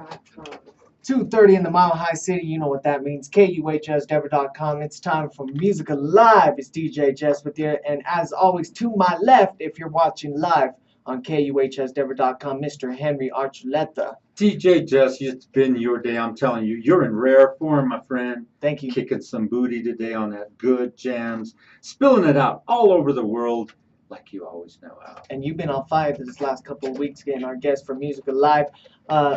KUHSdenver.com. 2:30 in the Mile High City, you know what that means. KUHSdenver.com. It's time for Music Alive. It's DJ Jess with you. And as always, to my left, if you're watching live on KUHSdenver.com, Mr. Henry Archuleta. DJ Jess, it's been your day. I'm telling you, you're in rare form, my friend. Thank you. Kicking some booty today on that good jams, spilling it out all over the world like you always know how. And you've been on fire this last couple of weeks getting our guest for Music Alive.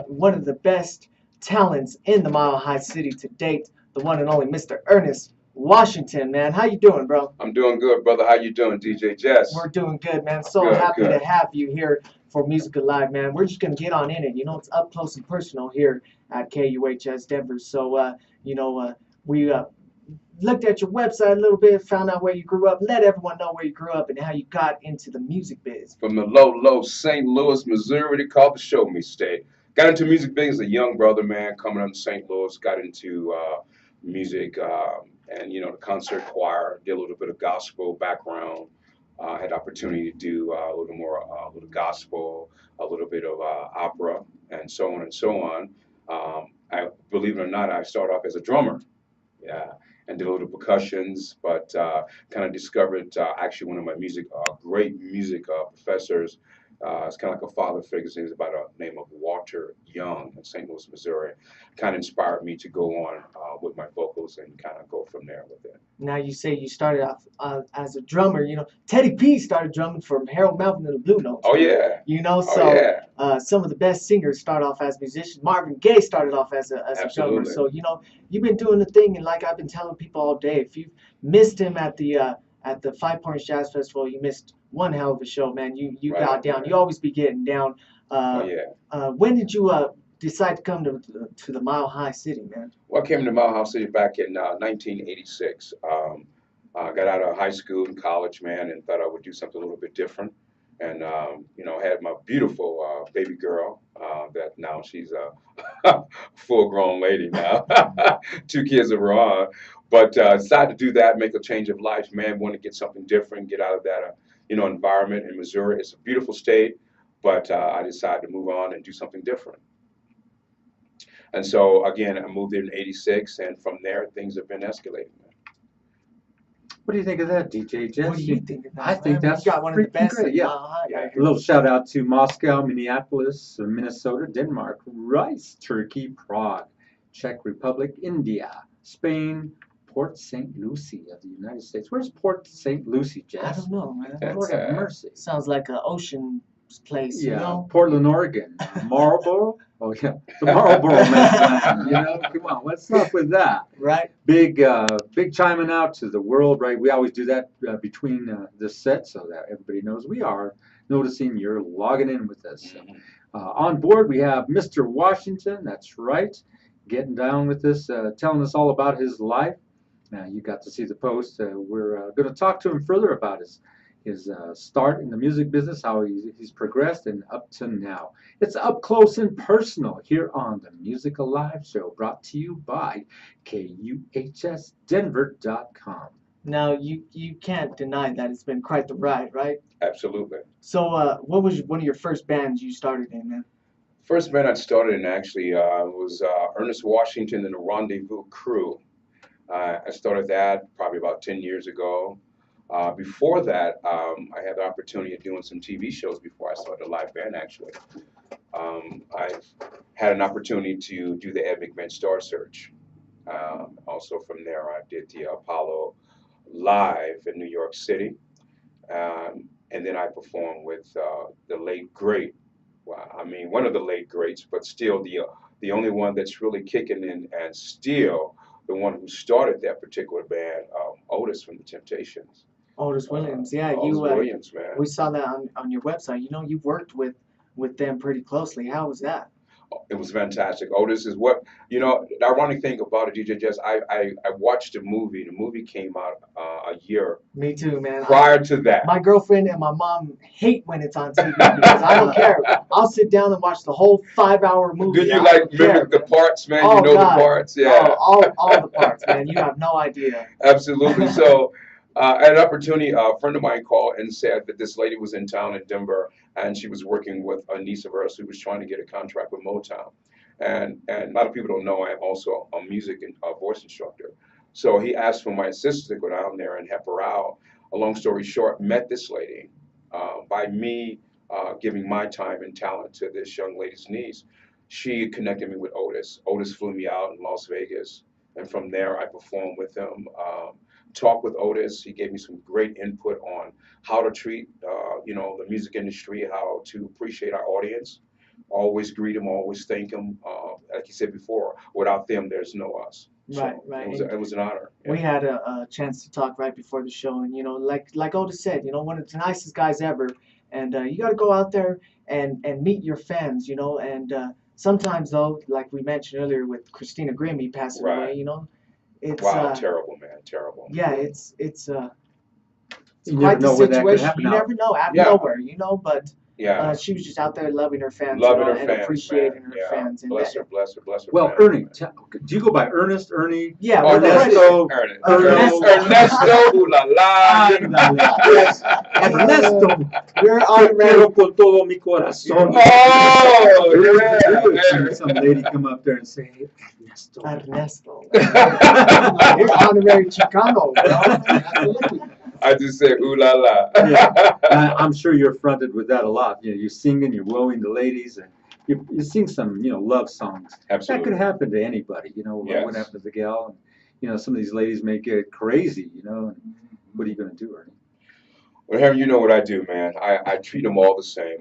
One of the best talents in the Mile High City to date, the one and only Mr. Ernest Washington, man. How you doing, bro? I'm doing good, brother. How you doing, DJ Jess? We're doing good, man. So Good, happy good. to have you here for Music Alive, man. We're just gonna get on in it. You know, it's up close and personal here at KUHS Denver. So, we looked at your website a little bit, found out where you grew up. Let everyone know where you grew up and how you got into the music biz. From the low St. Louis, Missouri, they call the Show Me State. Got into music business as a young brother, man, coming up to St. Louis. Got into music and, you know, the concert choir. Did a little bit of gospel background. Had the opportunity to do a little gospel, a little bit of opera, and so on and so on. I believe it or not, I started off as a drummer. Yeah. And did a little percussions, but kind of discovered actually one of my great music professors. It's kind of like a father figure. His name is by the name of Walter Young in St. Louis, Missouri. Kind of inspired me to go on with my vocals and kind of go from there with it. Now you say you started off as a drummer. You know, Teddy P started drumming from Harold Melvin and the Blue Notes. Oh yeah. You know, Oh, so yeah. some of the best singers start off as musicians. Marvin Gaye started off as a drummer. Absolutely. So, you know, you've been doing the thing, and like I've been telling people all day, if you've missed him at the Five Points Jazz Festival, you missed one hell of a show, man. You Right, got down. right. You always be getting down. Oh yeah. When did you decide to come to the Mile High City, man? Well, I came to Mile High City back in 1986. Got out of high school and college, man, and thought I would do something a little bit different. And you know, had my beautiful baby girl. That now she's a full-grown lady now. 2 kids of her own. But decided to do that, make a change of life, man. Want to get something different, get out of that, environment in Missouri. It's a beautiful state, but I decided to move on and do something different. And so again, I moved there in '86, and from there things have been escalating. What do you think of that, DJ Jess? What do you think of that? I think man? that's You got one of the freaking best great, in yeah. Mile High right A here. little shout out to Moscow, Minneapolis, Minnesota, Denmark, Rice, Turkey, Prague, Czech Republic, India, Spain, Port St. Lucie of the United States. Where's Port St. Lucie, I Jess? don't know, man. That's, Lord have mercy. Sounds like an ocean place, you Yeah, know? Portland, Oregon. Marlboro? Oh, yeah. The Marlboro man. You know, come on, what's up with that? Right? Big chiming out to the world, right? We always do that between the set so that everybody knows we are noticing you're logging in with us. Mhm. On board, we have Mr. Washington. That's right. Getting down with this, telling us all about his life. Now, you got to see the post. We're going to talk to him further about his start in the music business, how he's progressed, and up to now. It's up close and personal here on the Music Alive Show, brought to you by KUHSdenver.com. Now, you can't deny that it's been quite the ride, right? Absolutely. So, what was one of your first bands you started in, man? First band I started in actually was Ernest Washington and the Rendezvous Crew. I started that probably about 10 years ago. Before that, I had the opportunity of doing some TV shows before I started a live band, actually. I've had an opportunity to do the Ed McMahon Star Search. Also from there, I did the Apollo Live in New York City. And then I performed with the late great, well, I mean, one of the late greats, but still the only one that's really kicking in and still the one who started that particular band, Otis from the Temptations. Otis Williams, yeah. Otis Williams, man. We saw that on your website. You know, you've worked with them pretty closely. How was that? It was fantastic. Otis is what, the ironic thing about it, DJ Jess, I watched the movie. The movie came out a year Me too, man. prior to that. My girlfriend and my mom hate when it's on TV because I don't care. I'll sit down and watch the whole 5-hour movie. Did you I like don't care, mimic the man. parts, man? Oh, You know God. the parts? Yeah. Oh, all the parts, man. You have no idea. Absolutely. So I had an opportunity, a friend of mine called and said that this lady was in town in Denver and she was working with a niece of hers who was trying to get a contract with Motown. and a lot of people don't know I am also a music and a voice instructor. So he asked for my assistant to go down there and help her out. A long story short, met this lady by me giving my time and talent to this young lady's niece. She connected me with Otis. Otis flew me out in Las Vegas, and from there I performed with him. Talked with Otis. He gave me some great input on how to treat, the music industry, how to appreciate our audience. Always greet them, always thank them. Like you said before, without them, there's no us. So Right, right. it was an honor. We Yeah. had a chance to talk right before the show, and like Otis said, one of the nicest guys ever. And you got to go out there and meet your fans, And sometimes though, like we mentioned earlier with Christina Grimmie passing Right. away, it's Wow, terrible, man, terrible. yeah, it's You quite never know the when that could situation. happen You now. never know out of Yeah. nowhere, But Yeah, she was just out there loving her fans, loving her and fans, appreciating man. her Yeah, fans. And bless that, her, bless her, bless her. Well, family, Ernie, man. do you go by Ernest, Ernie, yeah, Oh, we're no, ready. Ernesto? Ernesto, Ernesto. ooh la la. Yes, Ernesto. You're Te honorary. quiero con todo mi corazón. Oh, Really yeah. good when some lady come up there and say, "Hey, Ernesto." Ernesto. You're honorary Chicano, bro. Absolutely. I just said ooh la la. Yeah. I'm sure you're fronted with that a lot. You're singing, you're wooing the ladies, and you sing some, love songs. That could Absolutely. happen to anybody. What Yes. happened to the gal? And, some of these ladies may get crazy. And what are you going to do, Ernie? Well, Harry, you know what I do, man. I treat them all the same.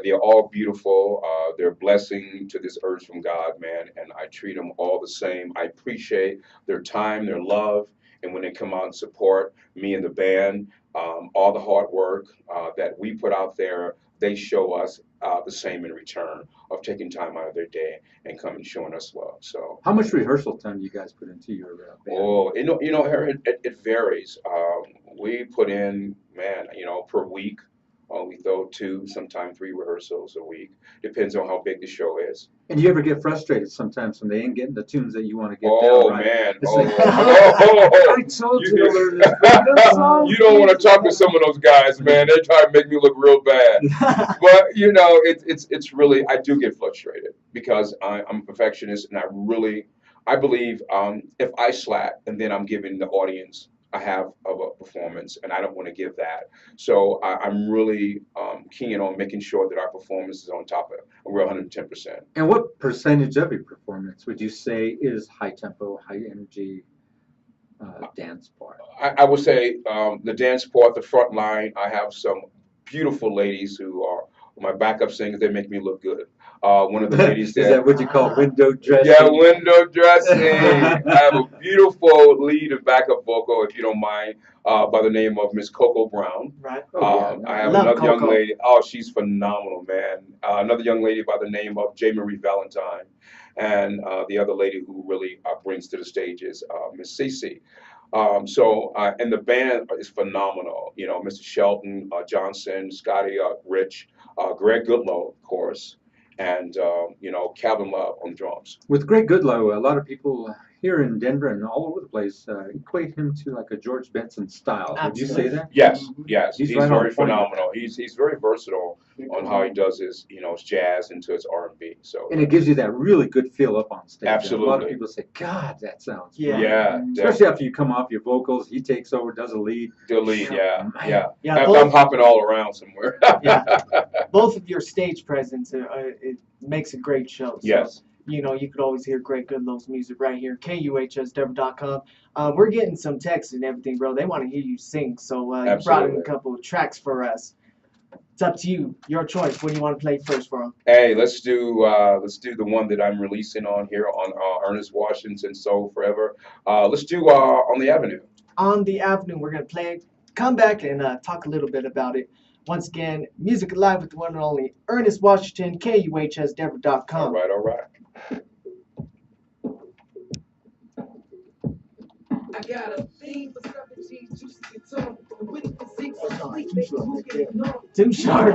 They're all beautiful. They're a blessing to this earth from God, man. And I treat them all the same. I appreciate their time, their love, and when they come out and support me and the band, all the hard work that we put out there, they show us the same in return of taking time out of their day and coming showing us love. So. How much rehearsal time do you guys put into your band? Oh, Harry, it varies. We put in, man, per week. We throw 2, sometimes 3 rehearsals a week. Depends on how big the show is. And do you ever get frustrated sometimes when they ain't getting the tunes that you want to get Oh down right? man! It's Oh, like, oh, I told You you to did. learn this song. you don't want to talk to some of those guys, man. They try to make me look real bad. But it's really I do get frustrated because I'm a perfectionist and I believe if I slack and then I'm giving the audience a half of a performance and I don't want to give that. So I'm really keen on making sure that our performance is on top of it. We're 110%. And what percentage of your performance would you say is high tempo, high energy dance part? I would say the dance part, the front line. I have some beautiful ladies who are my backup singers. They make me look good. One of the ladies Is that what you call window dressing? yeah, window dressing. I have a beautiful lead and backup vocal, if you don't mind, by the name of Miss Coco Brown. Right. Oh, yeah. I have Love another young Coco. lady. Oh, she's phenomenal, man. Another young lady by the name of J. Marie Valentine. And the other lady who really brings to the stage is Miss Cece. And the band is phenomenal. Mr. Shelton, Johnson, Scotty, Rich, Greg Goodlow, of course, and Calvin Love on drums. With Greg Goodlow, a lot of people here in Denver and all over the place equate him to like a George Benson style. Would you say Absolutely. that? Yes, yes, He's he's right on very point with phenomenal. He's very versatile on how he does his his jazz into his R&B. So And it gives you that really good feel up on stage. And a lot of Absolutely. people say, God, that sounds Yeah. great." yeah, Especially definitely. after you come off your vocals, he takes over, does a lead. The lead, yeah, Man. yeah. Yeah, I'm both, hopping all around somewhere. yeah, both of your stage presence, it makes a great show. So, Yes. you could always hear Greg Goodlow's music right here, KUHSdenver.com. We're getting some texts and everything, bro. They want to hear you sing. So you brought in a Absolutely. couple of tracks for us. It's up to you. Your choice. What do you want to play first for them? Hey, let's do the one that I'm releasing on here on Ernest Washington Soul Forever. Let's do On the Avenue. On the Avenue, we're going to play it. Come back and talk a little bit about it. Once again, Music Alive with the one and only Ernest Washington, KUHSdenver.com. All right, all right. I got a thing for 17 juicy guitar. And with the six, Too short.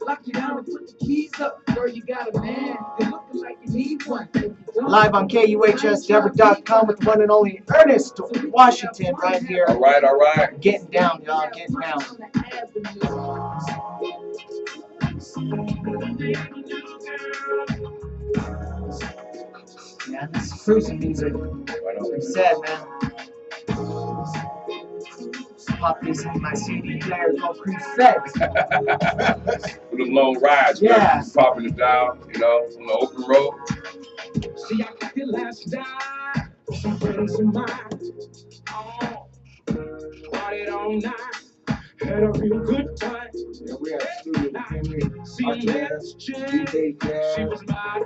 Lock you down and put the keys up. Girl, you got a man. It looking like you need one. Live on KUHSdenver.com with the one and only Ernest Washington right here. All right, all right. Getting down, y'all. Getting down. Yeah, this is cruising music. Right on. Like I said, man. Pop this in my CD player called Cruise Feds. With them long rides, Yeah. man. Popping it down, you know, on the open road. See, I got the last night. Some friends of mine. Oh, partied all night. Had a real good time. Yeah, we have studio with Henry, See, Archibald, let's change. DJ Jazz. She was my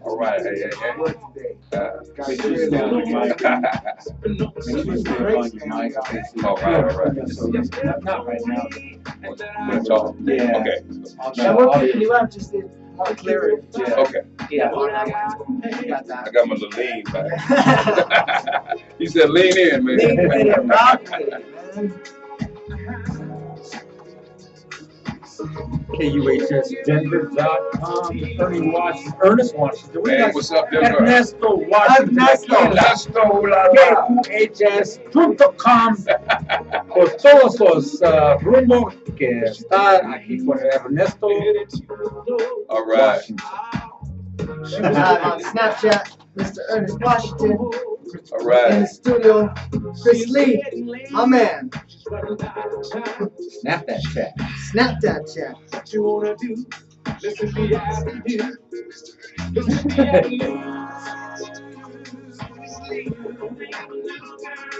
All right, hey, hey, hey. What today? Got Make a sure you good stay on your mic. Sipping on Make sure you some stay Great on your mic. stand. All right. So, not right now. And then I'm gonna talk. Yeah. Okay, Yeah, we're picking you up just in more clearer. Yeah. okay. Yeah, on that one. You got that. I got my little lean back. He said, lean in, man. Lean with it, rock with it, man. KUHSDenver.com. Ernest Washington. We Hey, got what's up, Denver? Ernesto Washington. Ernesto, la, la. KUHS.com. Por todos los rumos que está aquí con Ernesto All right. Washington. On Snapchat, Mr. Ernest Washington. All In right. the studio, Chris Lee, my man. Snap that chat. Snap that chat. what you wanna do? Listen to me as you do. Listen to me as you do.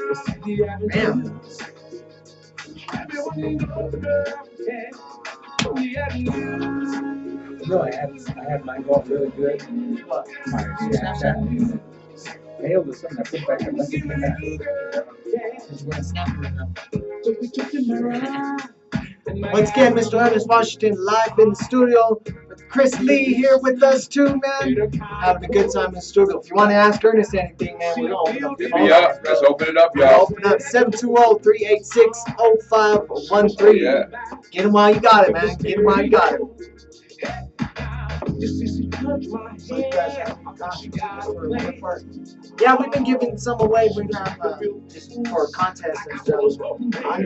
Listen to me as you do. Man, Everyone knows, girl, yeah. Yeah, No, I had mine going really good. what? My Snapchat failed or something. I put back and nothing came back. Did you want to snap it now? so we took the mirror. Once again, Mr. Ernest Washington live in the studio with Chris Lee here with us too, man. Having a good time in the studio. If you want to ask Ernest anything, man, we're going to open up the Hit phone. me up. Let's open it up, We'll y'all. open up 720-386-0513. Yeah. Get him while you got it, man. Get him while you got it. Yeah, we've been giving some away. We have just for contests and stuff. I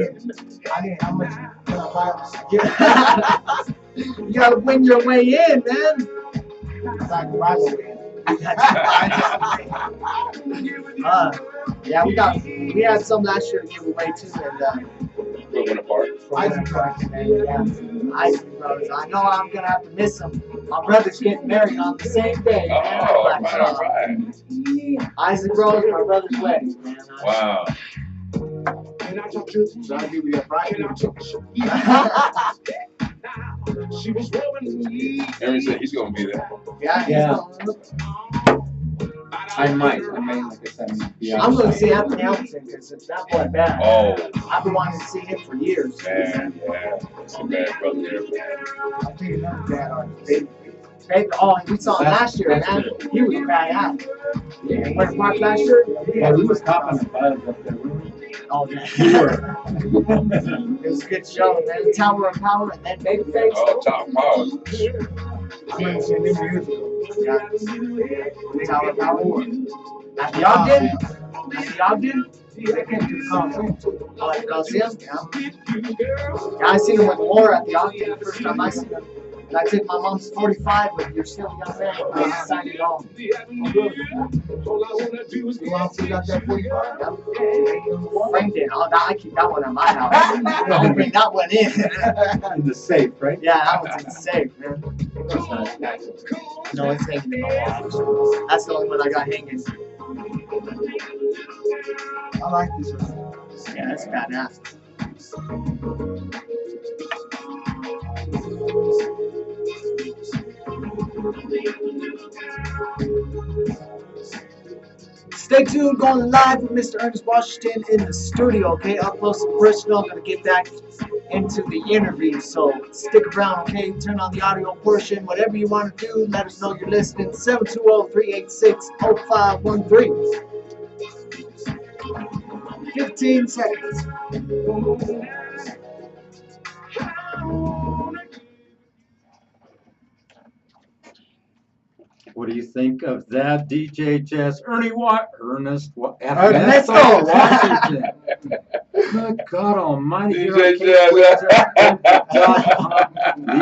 didn't how much you gotta win your way in, man. It's like the rivalry. Yeah, we had some last year to give away too, and Moving apart. Isaac Brothers, man. Yeah, Isaac Brothers. I know I'm gonna have to miss them. My brother's getting married on the same day, man. Oh, But, right, all right. Isaac Brothers, my brother's wedding, man. Wow. And I talk to So I'll give you a Friday. She was rolling me. Aaron said he's gonna be there. Yeah, Yeah. he's I might, like I said, be I'm going to outside. see Anthony Hamilton because it's that boy bad. Oh, I've been wanting to see him for years. man, yeah. It's a bad brother there. I'll tell you another bad artist. Baby, oh, we saw him last year, man. He was badass. Yeah, went to Park last year? Yeah, we was hopping the buzz up there. Oh, yeah. We were. It was a good show, man. Tower of Power and then Babyface. Oh, top power. I'm going to see a new musical. Yeah. Tower of Power. At the Ogden? At the Ogden? They came to the Coliseum. Oh, at the Coliseum? Yeah. Yeah, I seen him with Laura at the Ogden the first time I seen him. And I took my mom's 45, but you're still a young man. I signed it on. All I wanna do is You want to see that 45? Yeah. Framed it. Oh, I keep that one at my house. I don't bring that one in. In the safe, right? Yeah, that one's in the safe, man. No, it's hanging in my wall. That's the only one I got hanging. I like this one. Yeah, that's badass. Stay tuned, going live with Mr. Ernest Washington in the studio, okay? Up close and personal. I'm going to get back into the interview, so stick around, okay? Turn on the audio portion. Whatever you want to do, let us know you're listening. 720-386-0513. 15 seconds. What do you think of that, DJ Jazz? Ernesto Ernesto. Washington. Good God Almighty! DJ Here leave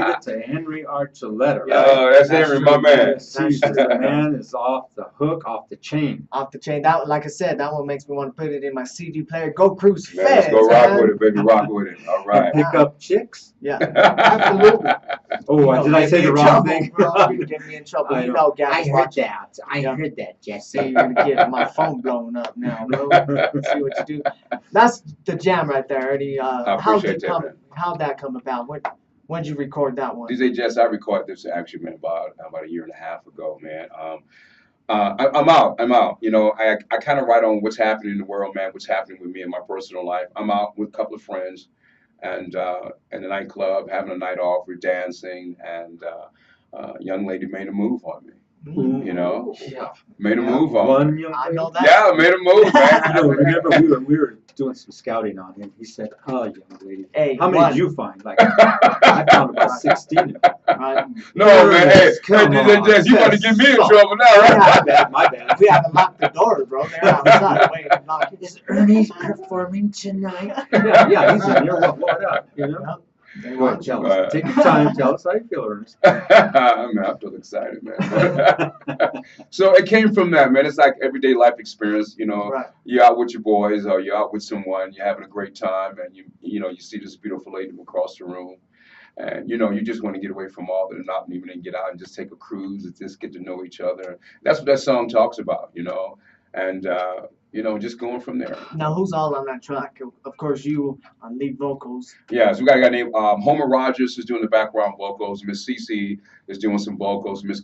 it to Henry Archuleta. Right? Oh, that's Henry, my man. The man is off the hook, off the chain. Off the chain. That, like I said, that one makes me want to put it in my CD player. Go Cruise Man, Feds, let's go rock man. with it, baby. Rock with it. All right. Pick up chicks. Yeah, absolutely. Oh, did I say the wrong thing? Bro, you're gonna get me in trouble. You know, Gabby's watching. I heard that, Jesse. See, you're gonna get my phone blown up now, bro. See what you do. That's the jam right there, Ernie. I appreciate that, man. How'd that come about? When'd you record that one? DJ Jess, I recorded this actually, man, about a year and a half ago, man. I'm out. You know, I kind of write on what's happening in the world, man. What's happening with me in my personal life. I'm out with a couple of friends, and in the nightclub, having a night off. We're dancing, and a young lady made a move on me. You know, made a move on me. I know that. Yeah, made a move, man. You know, remember we were doing some scouting on him. He said, "Oh, young lady, Hey, how many did you find?" Like, I found about 16. Right. No, man. Hey, DJ Jess, you want to get me in trouble now, right? My bad. We haven't locked the doors, bro. They're outside. Wait, knock it. Is Ernie performing tonight? Yeah, he's in here. What up? You know. They Go ahead, want you. tell us. Take your time. Tell us how you feel, Ernest. Man, I feel excited, man. So it came from that, man. It's like everyday life experience. You know, Right. you're out with your boys or you're out with someone, you're having a great time, and you know, you see this beautiful lady across the room, and you know, you just want to get away from all the monotony and get out and just take a cruise and just get to know each other. That's what that song talks about, you know, and you know, just going from there. Now, who's all on that track? Of course, you on lead vocals. Yeah, so we got a guy named Homer Rogers who's doing the background vocals. Miss Cece is doing some vocals. Mr.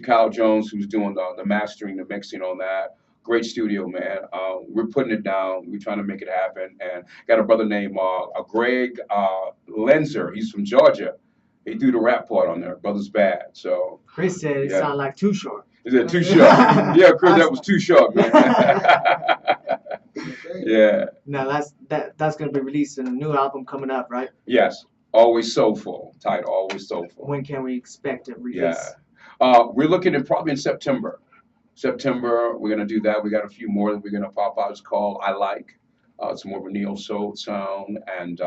Kyle Jones, who's doing the mastering, the mixing on that. Great studio, man. We're putting it down. We're trying to make it happen. And got a brother named Greg Lenzer. He's from Georgia. He threw the rap part on there. Brother's bad. So Chris said it Yeah. sounded like Too Short. is that too short? Yeah, Chris, that was too short, man. Yeah. Now that's gonna be released in a new album coming up, right? Yes. Always Soulful. Title Always Soulful. When can we expect it Yeah. released? We're looking at probably in September. We're gonna do that. We got a few more that we're gonna pop out. It's called I Like. It's more of a neo soul sound, and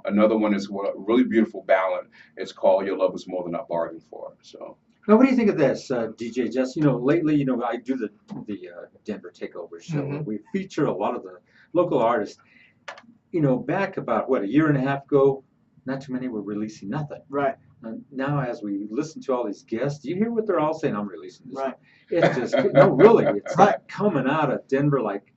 another one is a really beautiful ballad. It's called Your Love Is More Than I Bargained For. So Now, what do you think of this, DJ Jess? You know, lately, you know, I do the Denver Takeover show. Mhm. We feature a lot of the local artists. You know, back about, a year and a half ago, not too many were releasing nothing. Right. And now, as we listen to all these guests, do you hear what they're all saying? I'm releasing this. Right. It's just, no, really, it's Right. like coming out of Denver, like,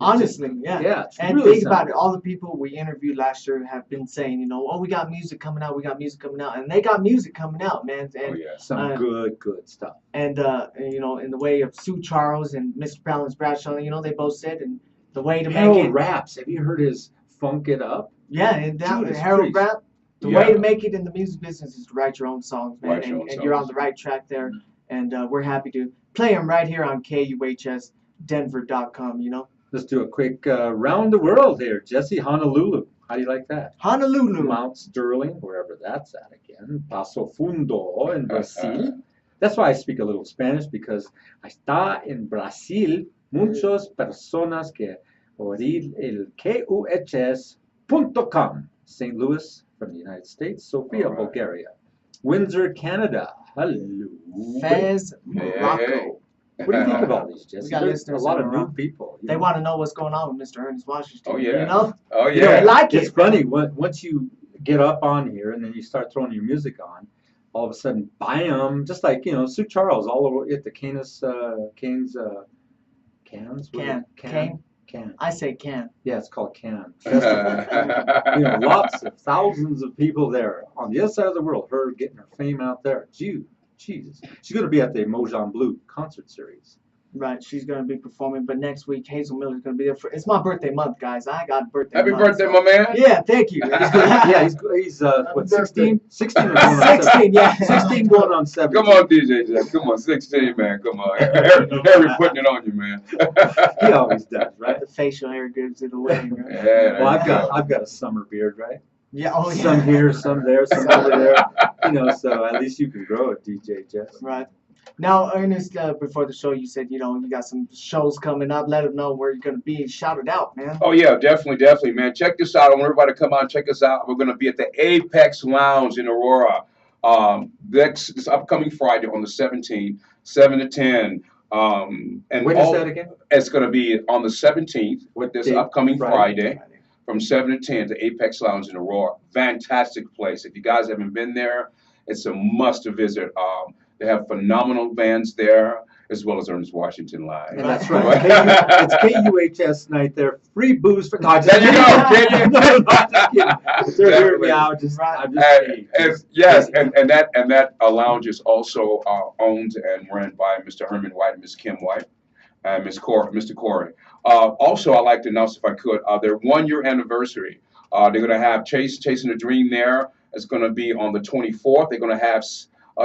Honestly, yeah. yeah, it's And really think about something. it. All the people we interviewed last year have been saying, you know, oh, we got music coming out. We got music coming out, and they got music coming out, man. oh And yeah. Some good stuff. and you know, in the way of Sue Charles and Mr. Balance Bradshaw, you know, they both said, and the way to make Harold it, Raps, have you heard his Funk It Up? yeah, and that Judas Harold Priest. Rap. The Yeah. way to make it in the music business is to write your own songs, man, Write your own and you're on songs. the right track there. And we're happy to play them right here on KUHSDenver.com. You know, Let's do a quick round the world here. Jesse, Honolulu. How do you like that? Honolulu. Mount Sterling, wherever that's at again. Paso Fundo in Brazil. That's why I speak a little Spanish, because está en Brasil muchas personas que oír el KUHS.com. St. Louis from the United States. Sofia, All right. Bulgaria. Windsor, Canada. Hello. Fez, Hey, Morocco. hey. What do you think of all these, Jesse? We got There's a listeners lot all of new around. people. you They know? want to know what's going on with Mr. Ernest Washington. Oh, yeah. You know, Oh you don't yeah. like It's it. funny once you get up on here and then you start throwing your music on, all of a sudden, bam! Just like Sue Charles all over at the Canis Canes cans. What is it? Can. Can. I say can. Yeah, it's called Can Festival. Lots of thousands of people there on the other side of the world. Her getting her fame out there. Jesus, she's going to be at the Mojan Blue concert series. Right, she's going to be performing, but next week Hazel Miller's going to be there. It's my birthday month, guys. I got birthday Happy month, birthday, so- my man. Yeah, thank you. Yeah, he's what, 16? 16 or going on 16, yeah. 16 going on 17. Come on, DJ Jack. Come on, 16, man. Come on. Harry putting it on you, man. He always does, right? The facial hair gives it away. Right? Yeah, there Well, you go. I've got a summer beard, right? Yeah, oh yeah. Some here, some there, some over there. So at least you can grow it, DJ Jess. Right. Now, Ernest, before the show, you said you got some shows coming up. Let them know where you're gonna be. Shout it out, man. Oh yeah, definitely, man. Check this out. I want everybody to come out and check us out. We're gonna be at the Apex Lounge in Aurora. This upcoming Friday on the 17th, 7 to 10. And When is that again? It's gonna be on the 17th with this Date? upcoming Friday. Friday from 7 to 10 to Apex Lounge in Aurora. Fantastic place. If you guys haven't been there, it's a must to visit. They have phenomenal bands there, as well as Ernest Washington live. And that's right. It's KUHS night there. Free booze for. No, There you go. There you go. no, I'm just kidding. If they're hearing me out, I'm just kidding. Yes, and that lounge is also owned and run by Mr. Herman White and Miss Kim White and Mr. Corey. Also, I'd like to announce, if I could, their 1 year anniversary. They're going to have Chasing the Dream there. It's going to be on the 24th. They're going to have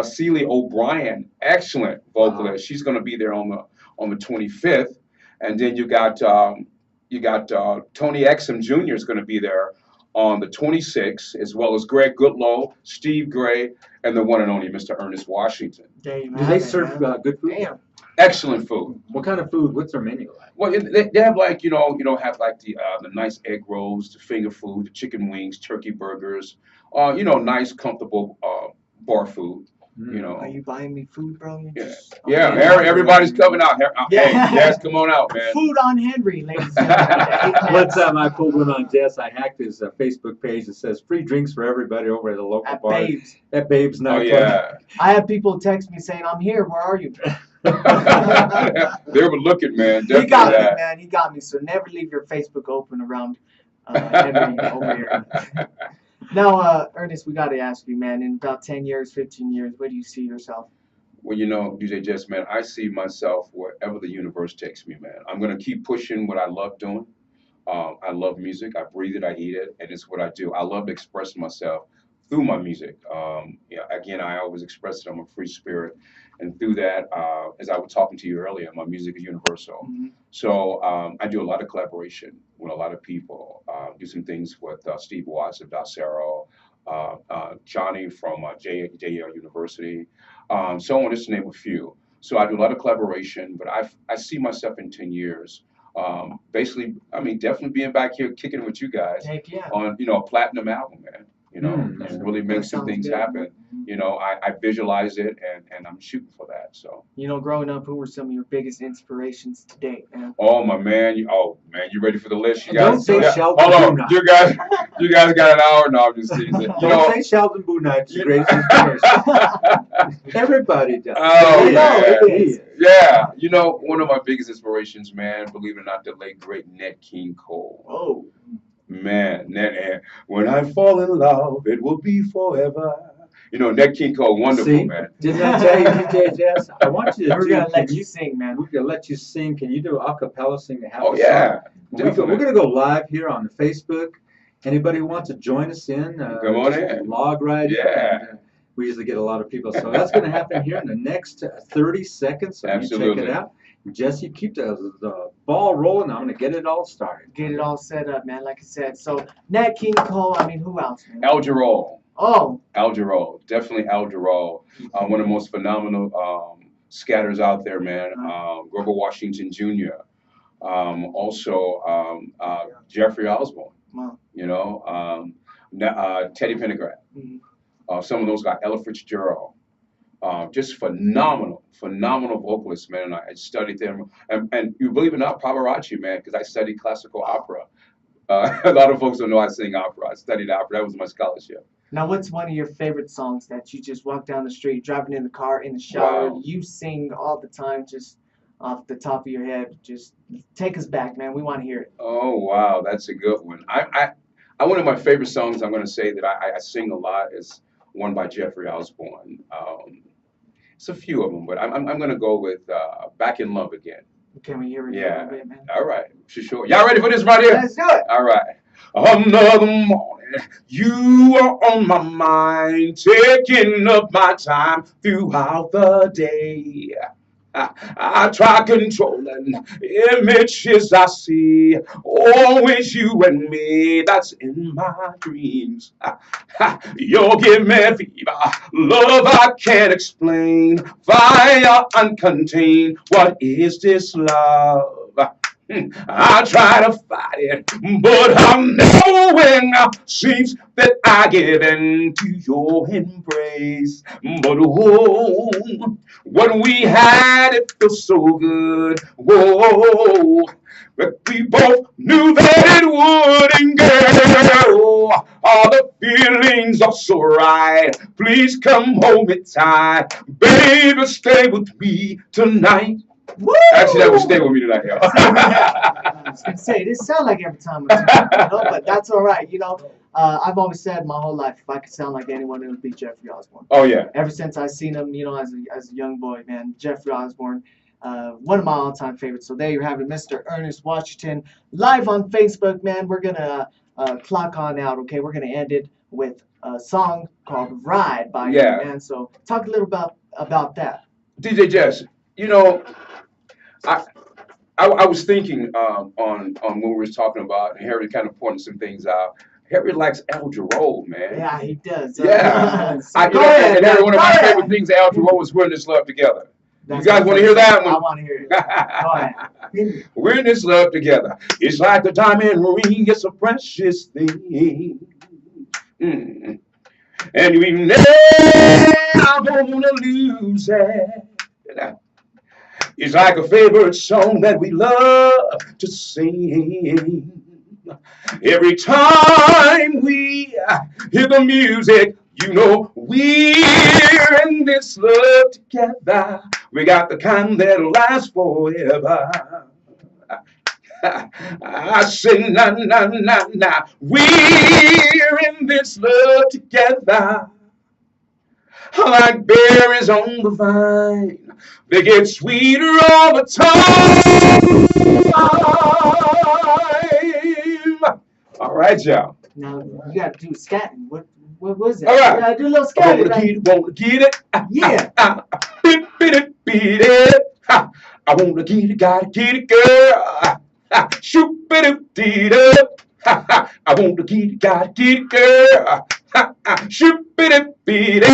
Celie O'Brien, excellent vocalist. Wow. She's going to be there on the 25th, and then you got Tony Exum Jr. is going to be there on the 26th, as well as Greg Goodlow, Steve Gray, and the one and only Mr. Ernest Washington. Do they serve good food? Damn. Excellent food. What kind of food? What's their menu like? Well, they have like have like the nice egg rolls, the finger food, the chicken wings, turkey burgers, nice comfortable bar food. Are you buying me food, bro? Yeah, everybody's coming out. Hey, yes, come on out, man. Food on Henry, ladies and gentlemen. One time I pulled one on Jess. I hacked his Facebook page that says free drinks for everybody over at the local bar. Babes. At Babes Oh, Nightclub. yeah. I have people text me saying, I'm here, where are you? They were looking, man. He got me, man. He got me. So never leave your Facebook open around Henry over here. Now, Ernest, we got to ask you, man, in about 10 years, 15 years, where do you see yourself? Well, DJ Jess, man, I see myself wherever the universe takes me, man. I'm going to keep pushing what I love doing. I love music. I breathe it. I eat it. And it's what I do. I love to express myself through my music. Again, I always express that I'm a free spirit. And through that, as I was talking to you earlier, my music is universal. Mm-hmm. So I do a lot of collaboration with a lot of people. Do some things with Steve Watts of Docero, Johnny from JL University, so on, just to name a few. So I do a lot of collaboration, but I see myself in 10 years. Basically, definitely being back here kicking with you guys. Heck yeah. On, a platinum album, man. And really make some things happen. I visualize it and I'm shooting for that. So. Growing up, who were some of your biggest inspirations to date, man? Oh my man, you ready for the list? You Don't guys, say Sheldon hold on, Boone. you guys got an hour now. I'm just teasing. Don't say Sheldon Boone, the greatest inspiration. Everybody does. Oh, it is. Yeah, one of my biggest inspirations, man, believe it or not, the late great Nat King Cole. Oh. Man, when I fall in love, it will be forever. Nat King Cole, wonderful, See? man. Didn't I tell you, DJ Jess? I want you to We're going to let you sing, man. We're going to let you sing. Can you do a cappella sing? Oh, yeah. We're going to go live here on the Facebook. Anybody who wants to join us in, come on in. Log right in. Yeah. We usually get a lot of people. So that's going to happen here in the next 30 seconds. So Absolutely. You check it out. Jesse, keep the ball rolling. I'm going to get it all started. Get it all set up, man, like I said. So, Nat King Cole, who else, man? Al Jarreau. Oh. Al Jarreau. Definitely Al Jarreau. One of the most phenomenal scatters out there, man. Grover Washington Jr. Also, Jeffrey Osborne. Wow. Teddy Pendergrass. Mm-hmm. Some of those guys, Ella Fitzgerald. Just phenomenal vocalists, man. And I studied them. And you believe it or not, Pavarotti, man, because I studied classical opera. A lot of folks don't know I sing opera. I studied opera. That was my scholarship. Now, what's one of your favorite songs that you just walk down the street, driving in the car, in the shower, Wow. you sing all the time, just off the top of your head? Just take us back, man. We want to hear it. Oh, wow. That's a good one. One of my favorite songs I'm going to say that I sing a lot is one by Jeffrey Osborne. It's a few of them, but I'm going to go with Back in Love Again. Can we hear it a Yeah. little bit, man? All right. Sure. Y'all ready for this right here? Let's do it. All right. Another morning, you are on my mind, taking up my time throughout the day. I try controlling images I see. Always you and me, that's in my dreams. You'll give me fever, love I can't explain, fire uncontained. What is this love? I try to fight it, but I'm knowing seems that I give in to your embrace. But oh, what we had, it feels so good. Whoa, but we both knew that it wouldn't go. All the feelings are so right. Please come hold me tight, baby. Stay with me tonight. Woo! Actually, that would stay with me tonight, y'all. I was gonna say this sound like every time, but that's all right. I've always said my whole life, if I could sound like anyone, it would be Jeffrey Osborne. Oh yeah. Ever since I seen him, as a young boy, man, Jeffrey Osborne, one of my all-time favorites. So there you have it, Mr. Ernest Washington, live on Facebook, man. We're gonna clock on out, okay? We're gonna end it with a song called "Ride" by you, man. So talk a little about that. DJ Jess, I was thinking on when we were talking about, and Harry kind of pointed some things out. Harry likes Al Jarreau, man. Yeah, he does. Yeah. Go ahead, and Harry, one of my man. favorite things Al Jarreau is "We're in This Love Together." That's You guys want to hear that one? I want to hear it. Go ahead. We're in this love together. It's like a diamond ring, it's a precious thing. Mm. And we never gonna lose it. It's like a favorite song that we love to sing. Every time we hear the music, we're in this love together. We got the kind that'll last forever. I say, na, na, na, na. We're in this love together. Like berries on the vine, they get sweeter all the time. All right, y'all. Now you got to do scatting. What was it? All right. You gotta do a little I scatting. wanna get it. Yeah. Beat it. I wanna get it, gotta get it, girl. Shoot it. I wanna get it, gotta get it, girl. Shoot it, beat.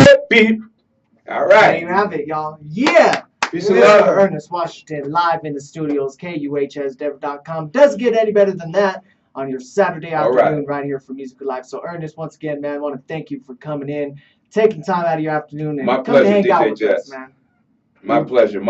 All There right. you have it, y'all. Yeah. Peace and Mr. love. Ernest Washington live in the studios, KUHSDev.com. Doesn't get any better than that on your Saturday All afternoon right. right here for Music Alive. So Ernest, once again, man, I want to thank you for coming in, taking time out of your afternoon and My come pleasure, to hang DJ out with Jess. us, man. My pleasure.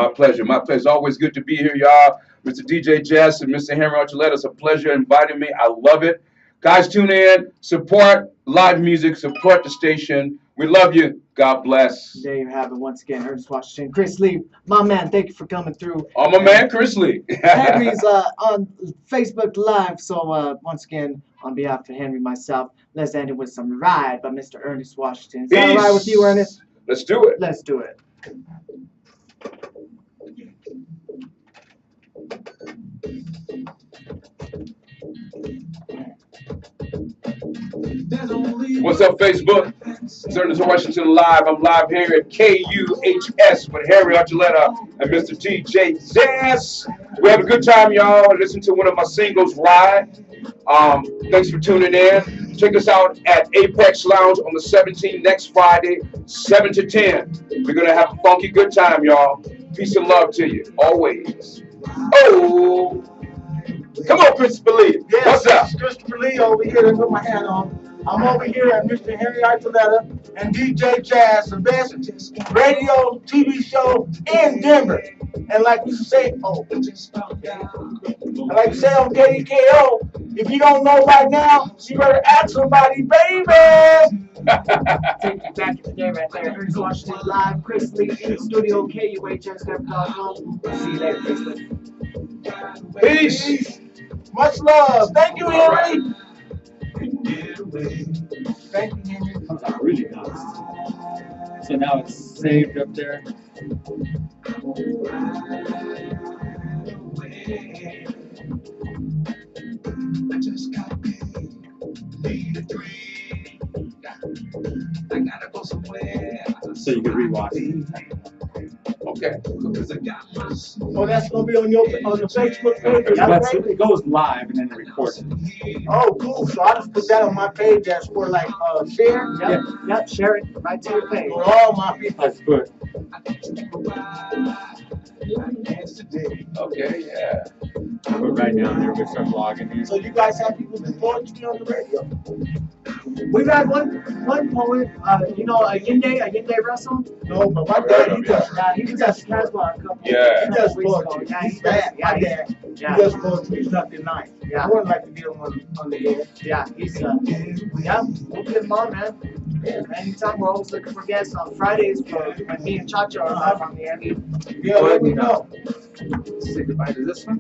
It's always good to be here, y'all. Mr. DJ Jess and Mr. Henry Archuleta, it's a pleasure inviting me. I love it. Guys, tune in, support live music, support the station. We love you. God bless. There you have it once again, Ernest Washington. Chris Lee, my man, thank you for coming through. I'm a man, Chris Lee. Henry's on Facebook Live. So once again, on behalf of Henry, myself, let's end it with some Ride by Mr. Ernest Washington. Is that all right with you, Ernest? Let's do it. Let's do it. What's up, Facebook? It's Ernest Washington Live. I'm live here at KUHS with Harry Archuleta and Mr. DJ Jazz. We have a good time, y'all. Listen to one of my singles, Ride. Thanks for tuning in. Check us out at Apex Lounge on the 17th, next Friday, 7 to 10. We're going to have a funky good time, y'all. Peace and love to you, always. Oh, come on, Christopher Lee. Yes, What's up? Christopher Lee over here. Let's put my hat on. I'm over here at Mr. Henry Archuleta and DJ Jazz, the best radio, TV show in Denver. And like we say, and like we say on KDKO, if you don't know right now, you better ask somebody, baby. Take you back in the day right there. Ernest Washington Live. Chris Lee in the studio, KUHSDev.com. See you later, Facebook. Peace. Much love. Thank you, Henry. Thank you, Henry. Comes out really nice. So now it's saved up there. I just got paid, need a drink. I gotta go somewhere. So you can rewatch it. Okay. Oh, that's gonna be on the Facebook page. Is that That's, right? it goes live and then recorded. Oh, cool. So I just put that on my page as for like share. Yep, yep, share it right to your page. For all my people. Let's put. Okay, yeah. Put right down there. We start vlogging here. So you guys have people before to be on the radio? We've had one poet, you know, a Yinde Russell. No, but my I've heard dad, of he it. does. Yeah, he was at Casbah a couple. Yeah. He does weeks ago. poetry. Yeah, He's bad. yeah, My dad, yeah. he does poetry. He's nothing nice. Yeah. I wouldn't like to get him on the air. Yeah, he's yeah, we'll get him on, man. Anytime, we're always looking for guests on Fridays for when me and Chacha are live on the air. Yeah, let me know. Say goodbye to this one.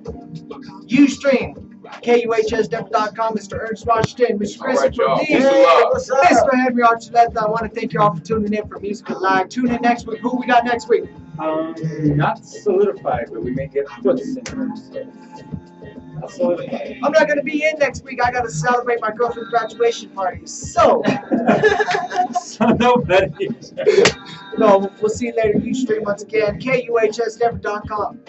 Ustream, KUHSW.com, Mr. Ernest Washington, Mr. All right, Christopher y'all. Lee, Peace and love. What's up? Mr. Henry Archuleta. I want to thank you all for tuning in for Music Live. Tune in next week. Who we got next week? Not solidified, but we may get puts in there. So. Not solidified. I'm not going to be in next week. I got to celebrate my girlfriend's graduation party. So, So nobody. no, we'll see you later. Ustream once again, KUHSW.com.